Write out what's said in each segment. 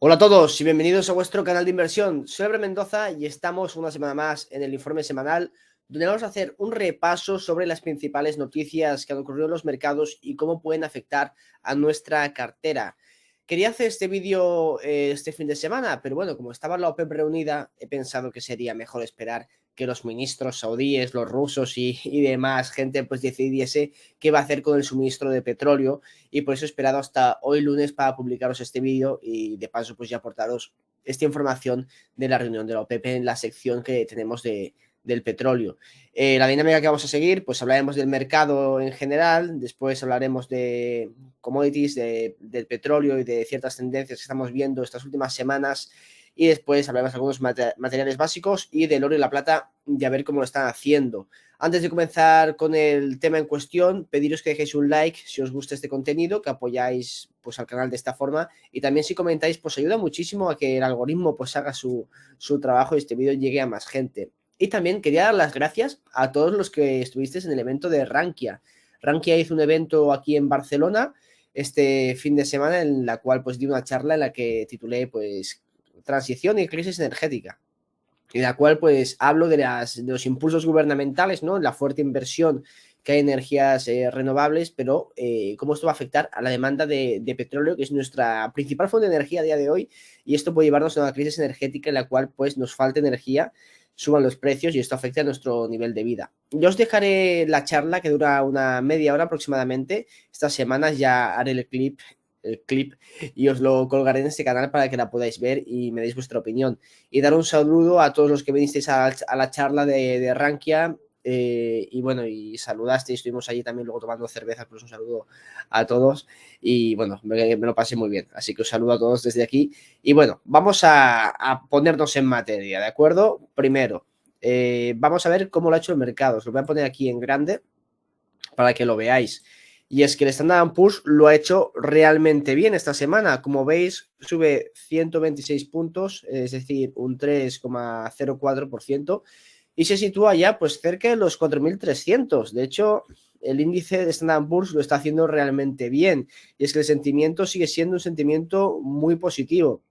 Hola a todos y bienvenidos a vuestro canal de inversión. Soy Albert Mendoza y estamos una semana más en el informe semanal donde vamos a hacer un repaso sobre las principales noticias que han ocurrido en los mercados y cómo pueden afectar a nuestra cartera. Quería hacer este vídeo este fin de semana, pero bueno, como estaba la OPEP reunida, he pensado que sería mejor esperar que los ministros saudíes, los rusos y demás gente pues decidiese qué va a hacer con el suministro de petróleo, y por eso he esperado hasta hoy lunes para publicaros este vídeo y de paso pues ya aportaros esta información de la reunión de la OPEP en la sección que tenemos del petróleo. La dinámica que vamos a seguir, pues hablaremos del mercado en general, después hablaremos de commodities, del petróleo y de ciertas tendencias que estamos viendo estas últimas semanas, y después hablaremos de algunos materiales básicos y del oro y la plata y a ver cómo lo están haciendo. Antes de comenzar con el tema en cuestión, pediros que dejéis un like si os gusta este contenido, que apoyáis pues al canal de esta forma, y también si comentáis pues ayuda muchísimo a que el algoritmo pues haga su trabajo y este vídeo llegue a más gente. Y también quería dar las gracias a todos los que estuvisteis en el evento de Rankia. Rankia hizo un evento aquí en Barcelona este fin de semana en la cual pues di una charla en la que titulé pues transición y crisis energética, en la cual pues hablo de los impulsos gubernamentales, ¿no? La fuerte inversión que hay en energías renovables, pero cómo esto va a afectar a la demanda de petróleo, que es nuestra principal fuente de energía a día de hoy, y esto puede llevarnos a una crisis energética en la cual pues nos falta energía, suban los precios y esto afecta a nuestro nivel de vida. Yo os dejaré la charla que dura una media hora aproximadamente. Estas semanas ya haré el clip y os lo colgaré en este canal para que la podáis ver y me deis vuestra opinión. Y dar un saludo a todos los que vinisteis a la charla de Rankia, y bueno, y saludasteis, estuvimos allí también luego tomando cervezas, pues un saludo a todos y bueno, me lo pasé muy bien, así que os saludo a todos desde aquí. Y bueno, vamos a ponernos en materia, ¿de acuerdo? Primero, vamos a ver cómo lo ha hecho el mercado. Os lo voy a poner aquí en grande para que lo veáis. Y es que el Standard & Poor's lo ha hecho realmente bien esta semana. Como veis, sube 126 puntos, es decir, un 3,04%, y se sitúa ya pues cerca de los 4.300. De hecho, el índice de Standard & Poor's lo está haciendo realmente bien. Y es que el sentimiento sigue siendo un sentimiento muy positivo.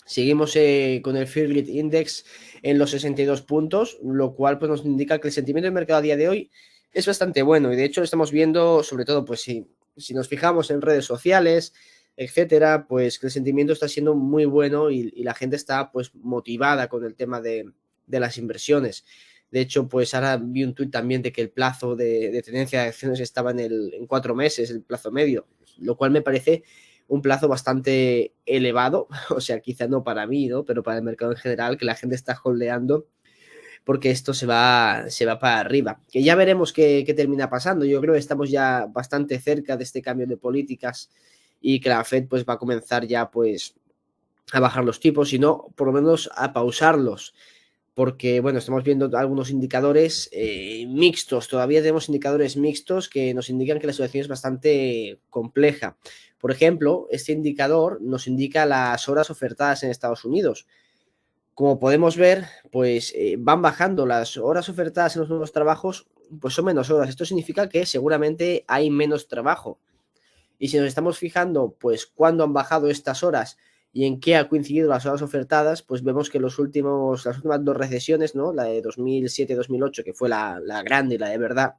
Seguimos con el Fear Greed Index en los 62 puntos, lo cual pues, nos indica que el sentimiento del mercado a día de hoy es bastante bueno, y de hecho lo estamos viendo sobre todo pues si nos fijamos en redes sociales, etcétera, pues que el sentimiento está siendo muy bueno y la gente está pues motivada con el tema de las inversiones. De hecho, pues ahora vi un tuit también de que el plazo de tenencia de acciones estaba en 4 meses, el plazo medio, lo cual me parece un plazo bastante elevado, o sea, quizá no para mí, ¿no? Pero para el mercado en general, que la gente está holdeando porque esto se va para arriba. Que ya veremos qué termina pasando. Yo creo que estamos ya bastante cerca de este cambio de políticas y que la Fed pues va a comenzar ya pues a bajar los tipos, y no, por lo menos a pausarlos, porque bueno, estamos viendo algunos indicadores mixtos, todavía tenemos indicadores mixtos que nos indican que la situación es bastante compleja. Por ejemplo, este indicador nos indica las horas ofertadas en Estados Unidos. Como podemos ver, pues van bajando las horas ofertadas en los nuevos trabajos, pues son menos horas. Esto significa que seguramente hay menos trabajo. Y si nos estamos fijando, pues cuándo han bajado estas horas y en qué ha coincidido las horas ofertadas, pues vemos que las últimas 2 recesiones, ¿no? La de 2007-2008, que fue la grande y la de verdad,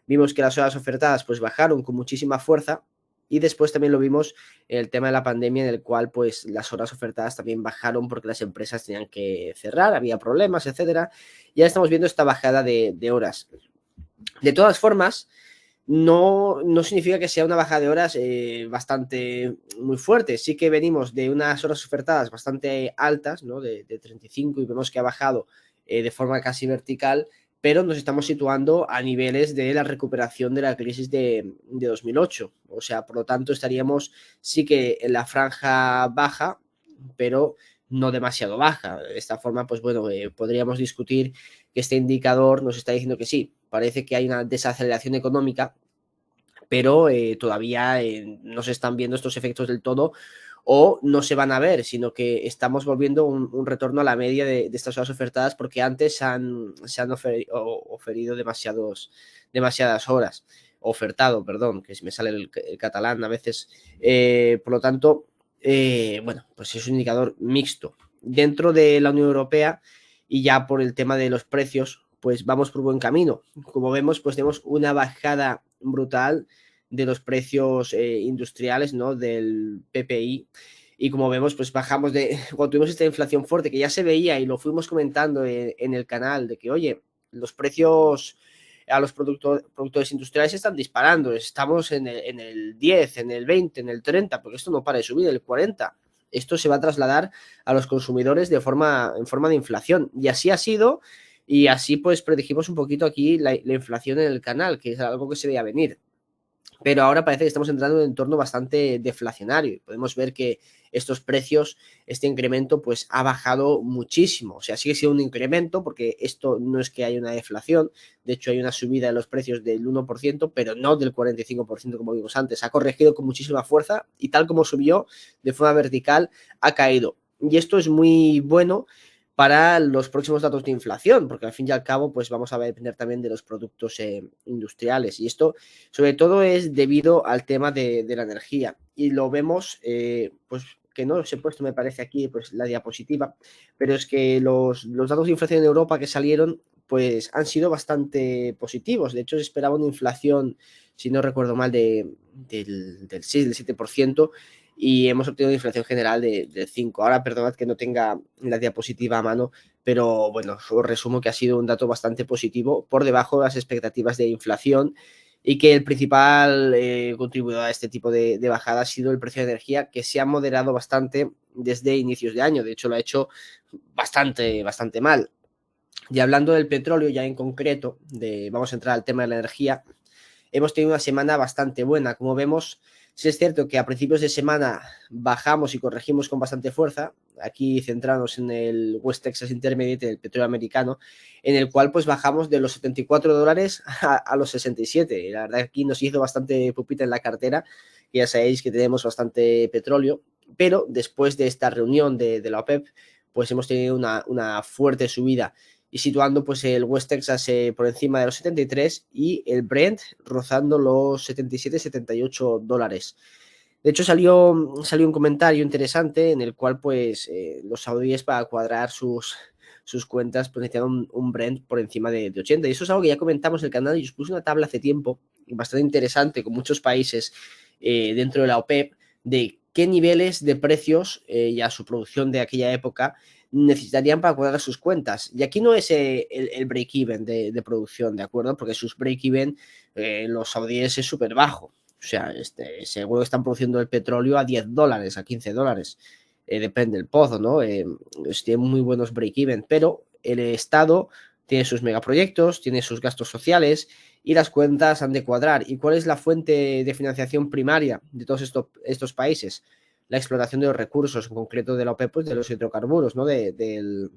vimos que las horas ofertadas pues bajaron con muchísima fuerza, y después también lo vimos en el tema de la pandemia, en el cual pues las horas ofertadas también bajaron porque las empresas tenían que cerrar, había problemas, etcétera. Ya estamos viendo esta bajada de horas. De todas formas, no significa que sea una bajada de horas bastante muy fuerte. Sí que venimos de unas horas ofertadas bastante altas, ¿no? De 35, y vemos que ha bajado de forma casi vertical, pero nos estamos situando a niveles de la recuperación de la crisis de 2008. O sea, por lo tanto, estaríamos sí que en la franja baja, pero no demasiado baja. De esta forma, pues bueno, podríamos discutir que este indicador nos está diciendo que sí, parece que hay una desaceleración económica, pero todavía no se están viendo estos efectos del todo, o no se van a ver, sino que estamos volviendo un retorno a la media de estas horas ofertadas, porque antes se han oferido demasiadas horas, ofertado, perdón, que si me sale el catalán a veces. Por lo tanto, bueno, pues es un indicador mixto. Dentro de la Unión Europea y ya por el tema de los precios, pues vamos por buen camino. Como vemos, pues tenemos una bajada brutal de los precios industriales, ¿no? Del PPI. Y como vemos, pues bajamos de, cuando tuvimos esta inflación fuerte que ya se veía y lo fuimos comentando en el canal, de que, oye, los precios a los productores industriales están disparando. Estamos en el 10, en el 20, en el 30, porque esto no para de subir, el 40. Esto se va a trasladar a los consumidores en forma de inflación. Y así ha sido, y así pues predijimos un poquito aquí la inflación en el canal, que es algo que se veía venir. Pero ahora parece que estamos entrando en un entorno bastante deflacionario y podemos ver que estos precios, este incremento, pues ha bajado muchísimo. O sea, sigue siendo un incremento porque esto no es que haya una deflación, de hecho hay una subida de los precios del 1%, pero no del 45% como vimos antes. Ha corregido con muchísima fuerza y tal como subió de forma vertical, ha caído. Y esto es muy bueno para los próximos datos de inflación, porque al fin y al cabo, pues vamos a depender también de los productos industriales. Y esto, sobre todo, es debido al tema de la energía. Y lo vemos, pues que no os he puesto, me parece aquí, pues la diapositiva, pero es que los datos de inflación en Europa que salieron, pues han sido bastante positivos. De hecho, se esperaba una inflación, si no recuerdo mal, del 6, del 7%, y hemos obtenido una inflación general de 5. Ahora, perdonad que no tenga la diapositiva a mano, pero bueno, os resumo que ha sido un dato bastante positivo, por debajo de las expectativas de inflación, y que el principal contribuidor a este tipo de bajada ha sido el precio de energía, que se ha moderado bastante desde inicios de año. De hecho, lo ha hecho bastante mal. Y hablando del petróleo ya en concreto, vamos a entrar al tema de la energía, hemos tenido una semana bastante buena. Como vemos, sí es cierto que a principios de semana bajamos y corregimos con bastante fuerza, aquí centrarnos en el West Texas Intermediate del petróleo americano, en el cual pues bajamos de los $74 a los 67. La verdad aquí nos hizo bastante pupita en la cartera, que ya sabéis que tenemos bastante petróleo, pero después de esta reunión de la OPEP, pues hemos tenido una fuerte subida y situando pues el West Texas por encima de los 73 y el Brent rozando los 77-78 dólares. De hecho, salió un comentario interesante en el cual pues los saudíes para cuadrar sus cuentas pues necesitan un Brent por encima de 80. Y eso es algo que ya comentamos en el canal y os puse una tabla hace tiempo bastante interesante con muchos países dentro de la OPEP de qué niveles de precios y a su producción de aquella época necesitarían para cuadrar sus cuentas. Y aquí no es el break-even de producción, ¿de acuerdo? Porque sus break-even, los saudíes es súper bajo. O sea, seguro que están produciendo el petróleo a $10, a $15. Depende del pozo, ¿no? Tienen muy buenos break-even, pero el Estado tiene sus megaproyectos, tiene sus gastos sociales y las cuentas han de cuadrar. ¿Y cuál es la fuente de financiación primaria de todos estos países? La explotación de los recursos, en concreto de la OPEP, pues de los hidrocarburos, ¿no? Del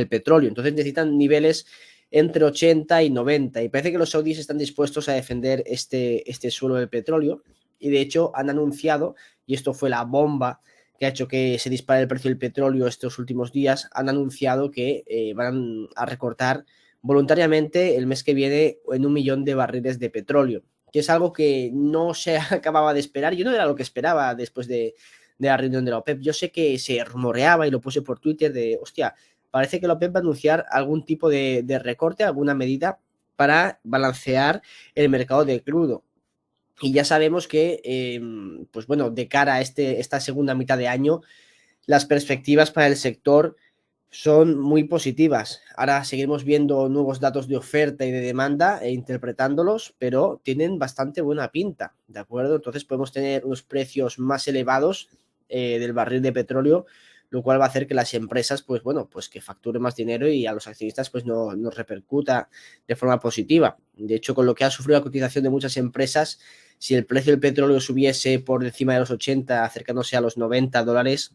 petróleo. Entonces necesitan niveles entre 80 y 90. Y parece que los saudíes están dispuestos a defender este suelo del petróleo. Y de hecho han anunciado, y esto fue la bomba que ha hecho que se dispare el precio del petróleo estos últimos días, han anunciado que van a recortar voluntariamente el mes que viene en 1 millón de barriles de petróleo, que es algo que no se acababa de esperar. Yo no era lo que esperaba después de la reunión de la OPEP. Yo sé que se rumoreaba y lo puse por Twitter de, hostia, parece que la OPEP va a anunciar algún tipo de recorte, alguna medida para balancear el mercado de crudo. Y ya sabemos que, pues bueno, de cara a esta segunda mitad de año, las perspectivas para el sector son muy positivas. Ahora seguiremos viendo nuevos datos de oferta y de demanda e interpretándolos, pero tienen bastante buena pinta, ¿de acuerdo? Entonces podemos tener unos precios más elevados del barril de petróleo, lo cual va a hacer que las empresas, pues bueno, pues que facturen más dinero y a los accionistas pues no nos repercuta de forma positiva. De hecho, con lo que ha sufrido la cotización de muchas empresas, si el precio del petróleo subiese por encima de los 80, acercándose a los $90,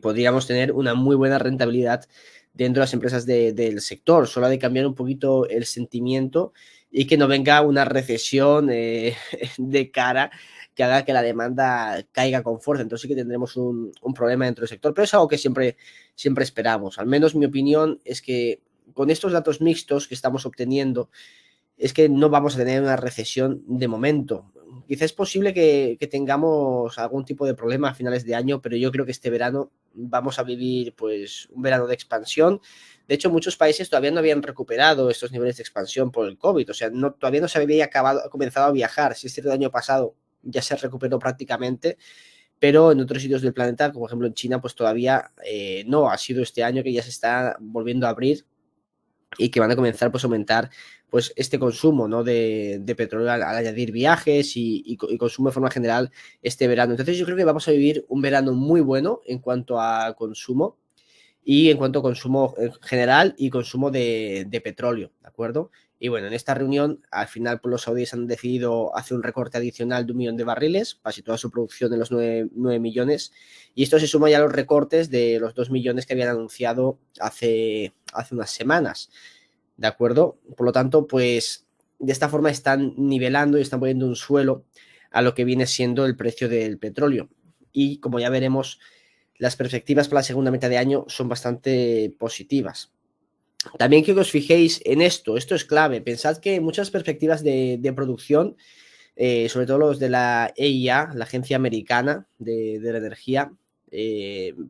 podríamos tener una muy buena rentabilidad dentro de las empresas del sector. Solo ha de cambiar un poquito el sentimiento y que no venga una recesión de cara que haga que la demanda caiga con fuerza. Entonces sí que tendremos un problema dentro del sector, pero es algo que siempre esperamos. Al menos mi opinión es que con estos datos mixtos que estamos obteniendo, es que no vamos a tener una recesión de momento. Quizá es posible que tengamos algún tipo de problema a finales de año, pero yo creo que este verano vamos a vivir pues un verano de expansión. De hecho, muchos países todavía no habían recuperado estos niveles de expansión por el COVID, o sea, todavía no se había comenzado a viajar. Si es cierto, el año pasado ya se recuperó prácticamente, pero en otros sitios del planeta, como por ejemplo en China, pues todavía no. Ha sido este año que ya se está volviendo a abrir y que van a comenzar pues a aumentar pues este consumo, ¿no? de petróleo al añadir viajes y consumo de forma general este verano. Entonces yo creo que vamos a vivir un verano muy bueno en cuanto a consumo y en cuanto a consumo en general y consumo de petróleo, ¿de acuerdo? Y bueno, en esta reunión, al final, pues, los saudíes han decidido hacer un recorte adicional de 1 millón de barriles para situar su producción en los 9 millones. Y esto se suma ya a los recortes de los 2 millones que habían anunciado hace unas semanas, ¿de acuerdo? Por lo tanto, pues de esta forma están nivelando y están poniendo un suelo a lo que viene siendo el precio del petróleo. Y como ya veremos, las perspectivas para la segunda mitad de año son bastante positivas. También quiero que os fijéis en esto es clave. Pensad que muchas perspectivas de producción, sobre todo los de la EIA, la Agencia Americana de la Energía,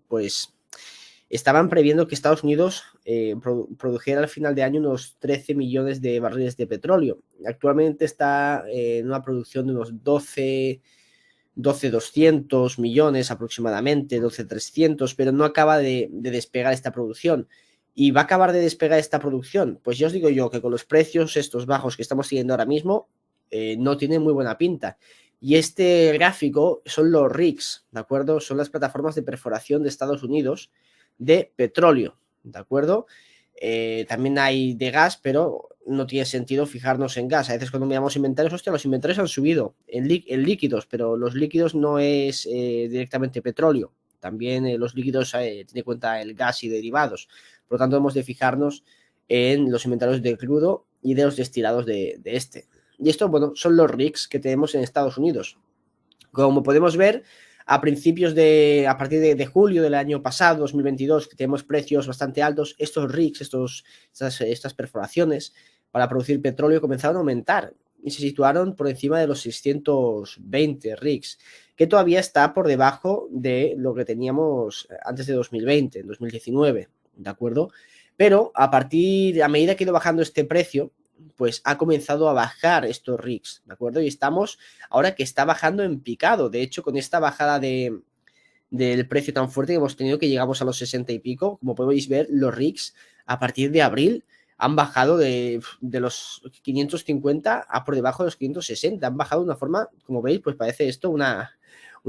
pues estaban previendo que Estados Unidos produjera al final de año unos 13 millones de barriles de petróleo. Actualmente está en una producción de unos 12.200 millones aproximadamente, 12.300, pero no acaba de despegar esta producción. ¿Y va a acabar de despegar esta producción? Pues ya os digo yo que con los precios estos bajos que estamos siguiendo ahora mismo, no tiene muy buena pinta. Y este gráfico son los RIGs, ¿de acuerdo? Son las plataformas de perforación de Estados Unidos de petróleo, ¿de acuerdo? También hay de gas, pero no tiene sentido fijarnos en gas. A veces cuando miramos inventarios, hostia, los inventarios han subido en líquidos, pero los líquidos no es directamente petróleo. También los líquidos tiene en cuenta el gas y derivados. Por lo tanto, hemos de fijarnos en los inventarios de crudo y de los destilados de este. Y esto, bueno, son los RIGs que tenemos en Estados Unidos. Como podemos ver, a partir de julio del año pasado, 2022, que tenemos precios bastante altos, estos rigs, estas perforaciones para producir petróleo comenzaron a aumentar y se situaron por encima de los 620 rigs, que todavía está por debajo de lo que teníamos antes de 2020, en 2019, ¿de acuerdo? Pero a medida que ha ido bajando este precio, pues ha comenzado a bajar estos rigs, ¿de acuerdo? Y estamos ahora que está bajando en picado. De hecho, con esta bajada del precio tan fuerte que hemos tenido, que llegamos a los 60 y pico, como podéis ver, los rigs a partir de abril han bajado de los 550 a por debajo de los 560. Han bajado de una forma, como veis, pues parece esto un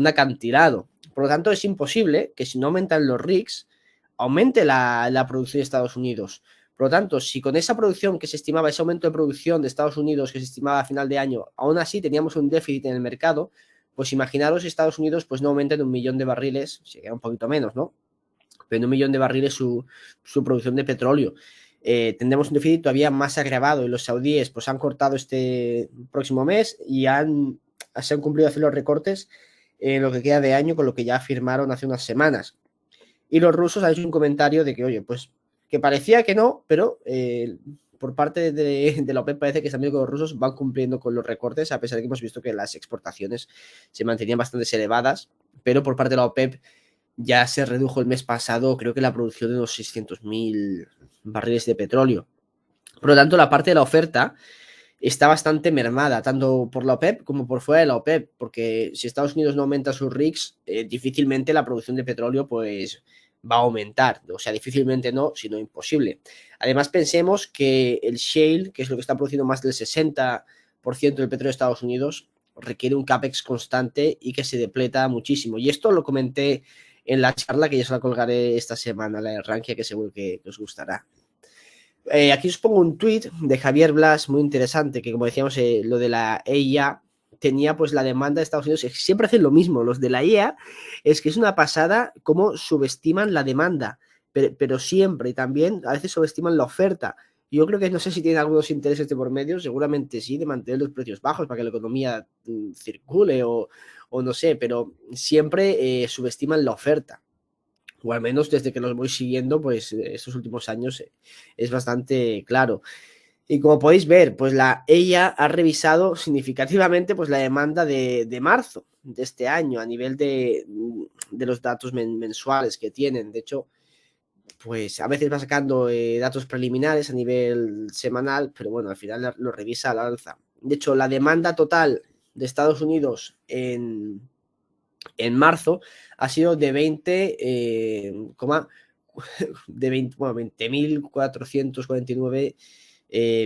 acantilado. Por lo tanto, es imposible que si no aumentan los rigs, aumente la producción de Estados Unidos. Por lo tanto, si con esa producción que se estimaba, ese aumento de producción de Estados Unidos que se estimaba a final de año, aún así teníamos un déficit en el mercado, pues imaginaros si Estados Unidos pues no aumenta en 1 millón de barriles, sería un poquito menos, ¿no? Pero en 1 millón de barriles su producción de petróleo. Tendremos un déficit todavía más agravado y los saudíes pues han cortado este próximo mes y se han cumplido hacer los recortes en lo que queda de año con lo que ya firmaron hace unas semanas. Y los rusos han hecho un comentario de que, oye, pues que parecía que no, pero por parte de la OPEP parece que también los rusos van cumpliendo con los recortes, a pesar de que hemos visto que las exportaciones se mantenían bastante elevadas, pero por parte de la OPEP ya se redujo el mes pasado, creo que la producción de unos 600.000 barriles de petróleo. Por lo tanto, la parte de la oferta está bastante mermada, tanto por la OPEP como por fuera de la OPEP, porque si Estados Unidos no aumenta sus rigs, difícilmente la producción de petróleo pues va a aumentar, o sea, difícilmente no, sino imposible. Además, pensemos que el shale, que es lo que está produciendo más del 60% del petróleo de Estados Unidos, requiere un CAPEX constante y que se depleta muchísimo. Y esto lo comenté en la charla que ya se la colgaré esta semana, la de Rankia, que seguro que os gustará. Aquí os pongo un tuit de Javier Blas muy interesante, que como decíamos, lo de la EIA tenía pues la demanda de Estados Unidos, siempre hacen lo mismo, los de la IA, es que es una pasada cómo subestiman la demanda, pero siempre, y también a veces subestiman la oferta. Yo creo que no sé si tienen algunos intereses de por medio, seguramente sí, de mantener los precios bajos para que la economía circule o no sé, pero siempre subestiman la oferta, o al menos desde que los voy siguiendo, pues estos últimos años es bastante claro. Y como podéis ver, pues ella ha revisado significativamente pues la demanda de marzo de este año a nivel de los datos mensuales que tienen. De hecho, pues a veces va sacando datos preliminares a nivel semanal, pero bueno, al final lo revisa al alza. De hecho, la demanda total de Estados Unidos en marzo ha sido de 20.449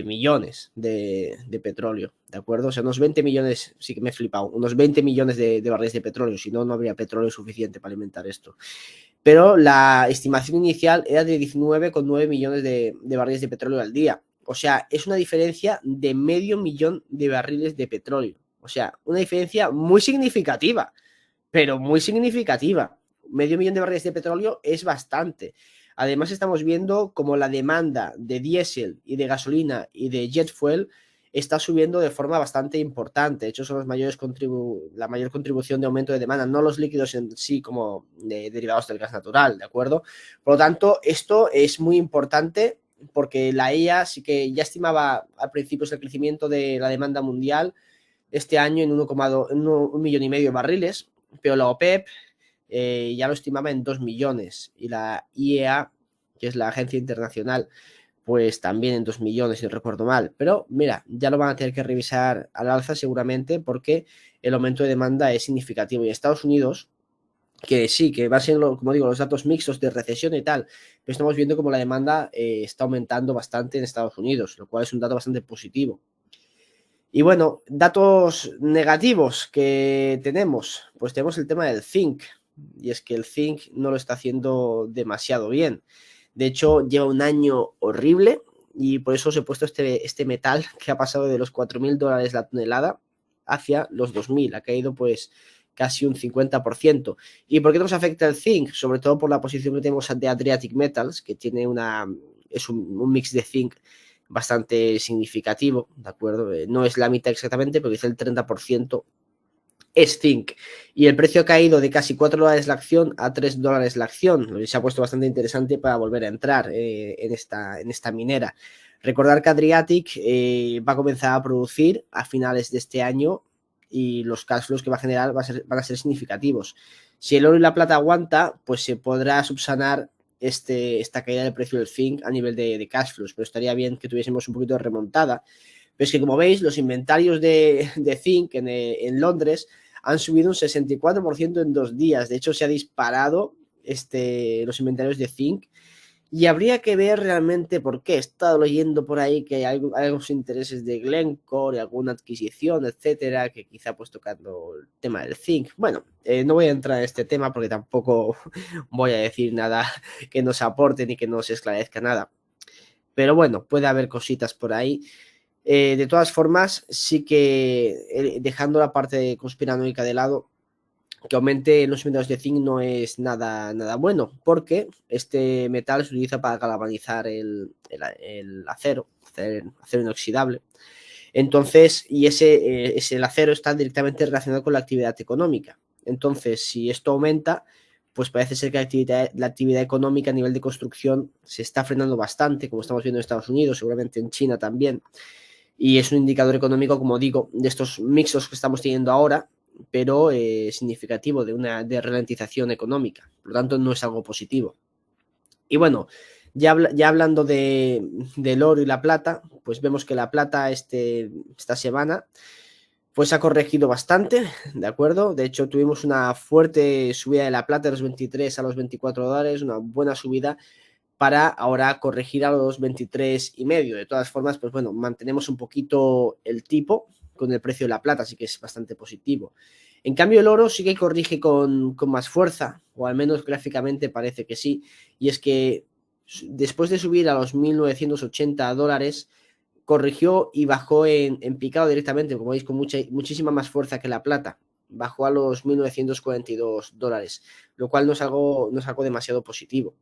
millones de petróleo, ¿de acuerdo? O sea, unos 20 millones, sí que me he flipado, unos 20 millones de barriles de petróleo, si no, no habría petróleo suficiente para alimentar esto. Pero la estimación inicial era de 19,9 millones de barriles de petróleo al día. O sea, es una diferencia de medio millón de barriles de petróleo. O sea, una diferencia muy significativa, pero muy significativa. Medio millón de barriles de petróleo es bastante. Además, estamos viendo como la demanda de diésel y de gasolina y de jet fuel está subiendo de forma bastante importante. De hecho, son la mayor contribución de aumento de demanda, no los líquidos en sí como derivados del gas natural, ¿de acuerdo? Por lo tanto, esto es muy importante porque la EIA sí que ya estimaba a principios el crecimiento de la demanda mundial este año en 1,2, en 1,5 millones de barriles, pero la OPEP ya lo estimaba en 2 millones y la IEA, que es la agencia internacional, pues también en 2 millones, si no recuerdo mal. Pero mira, ya lo van a tener que revisar al alza seguramente porque el aumento de demanda es significativo. Y Estados Unidos, que sí, que va siendo, como digo, los datos mixtos de recesión y tal, pero estamos viendo como la demanda está aumentando bastante en Estados Unidos, lo cual es un dato bastante positivo. Y bueno, datos negativos que tenemos, pues tenemos el tema del zinc, y es que el zinc no lo está haciendo demasiado bien. De hecho, lleva un año horrible y por eso os he puesto este metal que ha pasado de los $4.000 la tonelada hacia los 2.000. Ha caído pues casi un 50%. ¿Y por qué nos afecta el zinc? Sobre todo por la posición que tenemos de Adriatic Metals, que tiene es un mix de zinc bastante significativo, ¿de acuerdo? No es la mitad exactamente, pero dice el 30% es zinc. Y el precio ha caído de casi $4 la acción a $3 la acción. Lo que se ha puesto bastante interesante para volver a entrar en esta minera. Recordar que Adriatic va a comenzar a producir a finales de este año y los cash flows que va a generar van a ser significativos. Si el oro y la plata aguanta, pues se podrá subsanar esta caída del precio del zinc a nivel de cash flows, pero estaría bien que tuviésemos un poquito de remontada. Pero es que, como veis, los inventarios de zinc en Londres han subido un 64% en 2 días. De hecho, se ha disparado los inventarios de zinc y habría que ver realmente por qué. He estado leyendo por ahí que hay algunos intereses de Glencore y alguna adquisición, etcétera, que quizá pues tocando el tema del zinc. Bueno, no voy a entrar en este tema porque tampoco voy a decir nada que nos aporte ni que nos esclarezca nada. Pero bueno, puede haber cositas por ahí. De todas formas, sí que dejando la parte conspiranoica de lado, que aumente los inventarios de zinc no es nada bueno, porque este metal se utiliza para galvanizar el acero inoxidable. Entonces, y el acero está directamente relacionado con la actividad económica. Entonces, si esto aumenta, pues parece ser que la actividad económica a nivel de construcción se está frenando bastante, como estamos viendo en Estados Unidos, seguramente en China también. Y es un indicador económico, como digo, de estos mixos que estamos teniendo ahora, pero significativo de ralentización económica. Por lo tanto, no es algo positivo. Y bueno, ya hablando del oro y la plata, pues vemos que la plata esta semana pues ha corregido bastante, ¿de acuerdo? De hecho, tuvimos una fuerte subida de la plata de los 23 a los $24, una buena subida para ahora corregir a los 23,5. De todas formas, pues bueno, mantenemos un poquito el tipo con el precio de la plata, así que es bastante positivo. En cambio, el oro sí que corrige con más fuerza, o al menos gráficamente parece que sí, y es que después de subir a los $1.980, corrigió y bajó en picado directamente, como veis, con muchísima más fuerza que la plata. Bajó a los $1.942, lo cual no es algo demasiado positivo.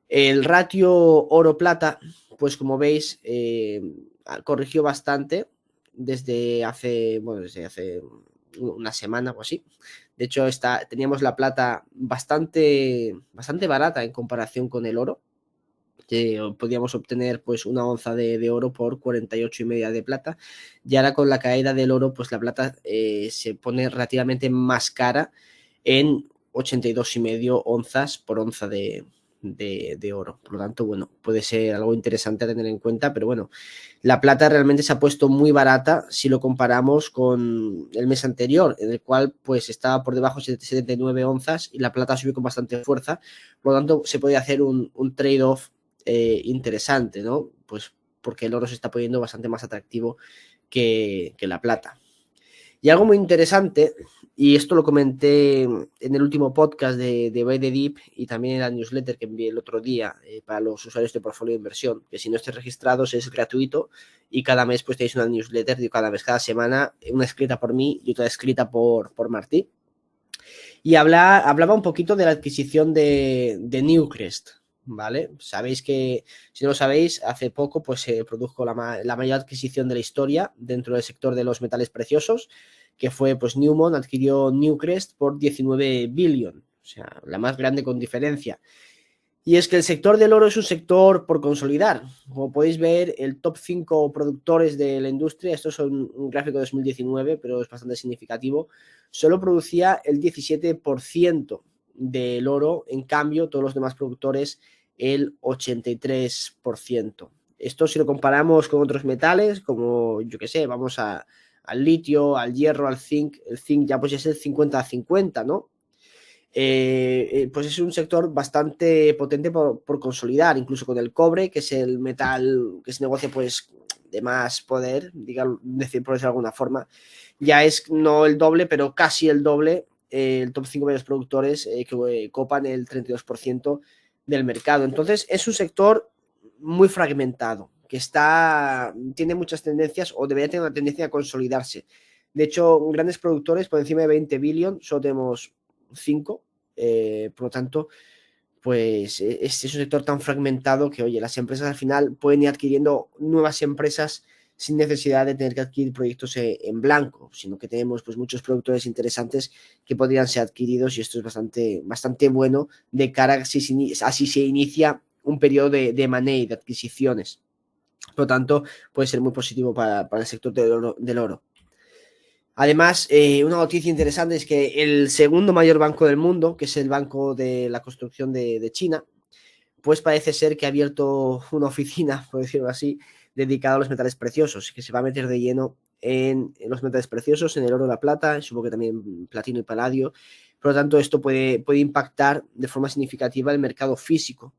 El ratio oro-plata, pues como veis, corrigió bastante desde hace una semana o así. De hecho, teníamos la plata bastante barata en comparación con el oro. Podíamos obtener pues una onza de oro por 48,5 de plata, y ahora con la caída del oro pues la plata se pone relativamente más cara en 82,5 onzas por onza de oro. Por lo tanto, bueno, puede ser algo interesante a tener en cuenta, pero bueno, la plata realmente se ha puesto muy barata si lo comparamos con el mes anterior, en el cual pues estaba por debajo de 79 onzas y la plata subió con bastante fuerza. Por lo tanto, se podía hacer un trade-off interesante, ¿no? Pues porque el oro se está poniendo bastante más atractivo que la plata. Y algo muy interesante, y esto lo comenté en el último podcast de Buy the Dip y también en la newsletter que envié el otro día para los usuarios de portfolio de inversión, que si no estáis registrados es gratuito y cada mes pues tenéis una newsletter de cada semana, una escrita por mí y otra escrita por Martí. Y hablaba un poquito de la adquisición de Newcrest, ¿vale? Sabéis que, si no lo sabéis, hace poco pues se produjo la mayor adquisición de la historia dentro del sector de los metales preciosos, que fue pues Newmont adquirió Newcrest por 19 billion, o sea, la más grande con diferencia. Y es que el sector del oro es un sector por consolidar. Como podéis ver, el top 5 productores de la industria, esto es un gráfico de 2019, pero es bastante significativo, solo producía el 17% del oro, en cambio, todos los demás productores el 83%. Esto si lo comparamos con otros metales, como yo que sé, vamos al litio, al hierro, al zinc, el zinc ya pues es el 50-50, ¿no? Pues es un sector bastante potente por consolidar, incluso con el cobre, que es el metal que se negocia pues de más poder, digamos, por decirlo de alguna forma, ya es no el doble, pero casi el doble, el top 5 de los productores que copan el 32% del mercado. Entonces es un sector muy fragmentado, que tiene muchas tendencias o debería tener una tendencia a consolidarse. De hecho, grandes productores por encima de 20 billion, solo tenemos 5, por lo tanto, pues es un sector tan fragmentado que, oye, las empresas al final pueden ir adquiriendo nuevas empresas sin necesidad de tener que adquirir proyectos en blanco, sino que tenemos pues muchos productores interesantes que podrían ser adquiridos y esto es bastante bueno de cara a si así se inicia un periodo de M&A, de adquisiciones. Por lo tanto, puede ser muy positivo para el sector del oro. Además, una noticia interesante es que el segundo mayor banco del mundo, que es el Banco de la Construcción de China, pues parece ser que ha abierto una oficina, por decirlo así, dedicada a los metales preciosos, que se va a meter de lleno en los metales preciosos, en el oro, la plata, supongo que también platino y paladio. Por lo tanto, esto puede impactar de forma significativa el mercado físico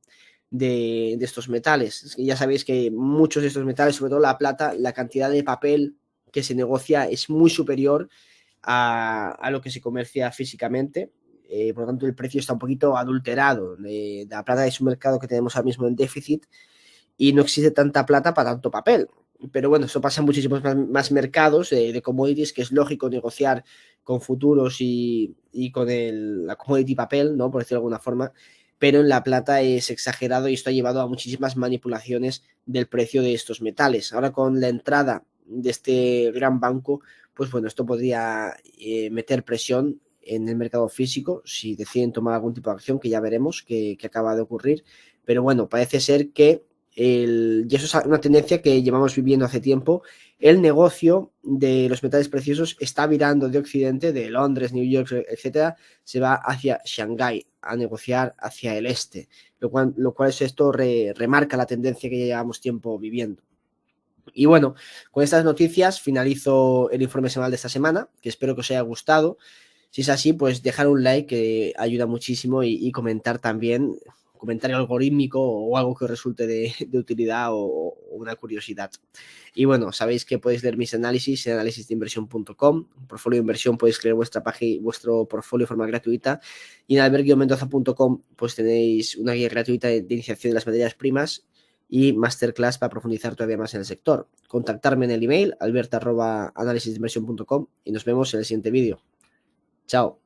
de estos metales. Es que ya sabéis que muchos de estos metales, sobre todo la plata, la cantidad de papel que se negocia es muy superior a lo que se comercia físicamente. Por lo tanto, el precio está un poquito adulterado. La plata es un mercado que tenemos ahora mismo en déficit y no existe tanta plata para tanto papel. Pero bueno, esto pasa en muchísimos más mercados de commodities, que es lógico negociar con futuros y con la commodity papel, ¿no? Por decirlo de alguna forma. Pero en la plata es exagerado y esto ha llevado a muchísimas manipulaciones del precio de estos metales. Ahora con la entrada de este gran banco, pues bueno, esto podría meter presión en el mercado físico si deciden tomar algún tipo de acción, que ya veremos que acaba de ocurrir. Pero bueno, parece ser que y eso es una tendencia que llevamos viviendo hace tiempo. El negocio de los metales preciosos está virando de Occidente, de Londres, New York, etcétera, se va hacia Shanghái a negociar hacia el este, lo cual esto remarca la tendencia que ya llevamos tiempo viviendo. Y bueno, con estas noticias finalizo el informe semanal de esta semana, que espero que os haya gustado. Si es así, pues dejar un like que ayuda muchísimo y comentar también, comentario algorítmico o algo que os resulte de utilidad o una curiosidad. Y bueno, sabéis que podéis leer mis análisis en analisisdeinversión.com. En Portfolio de Inversión podéis crear vuestra página, vuestro portfolio de forma gratuita. Y en alberguiomendoza.com pues tenéis una guía gratuita de iniciación de las materias primas y masterclass para profundizar todavía más en el sector. Contactarme en el email alberta@analisisdeinversión.com y nos vemos en el siguiente vídeo. Chao.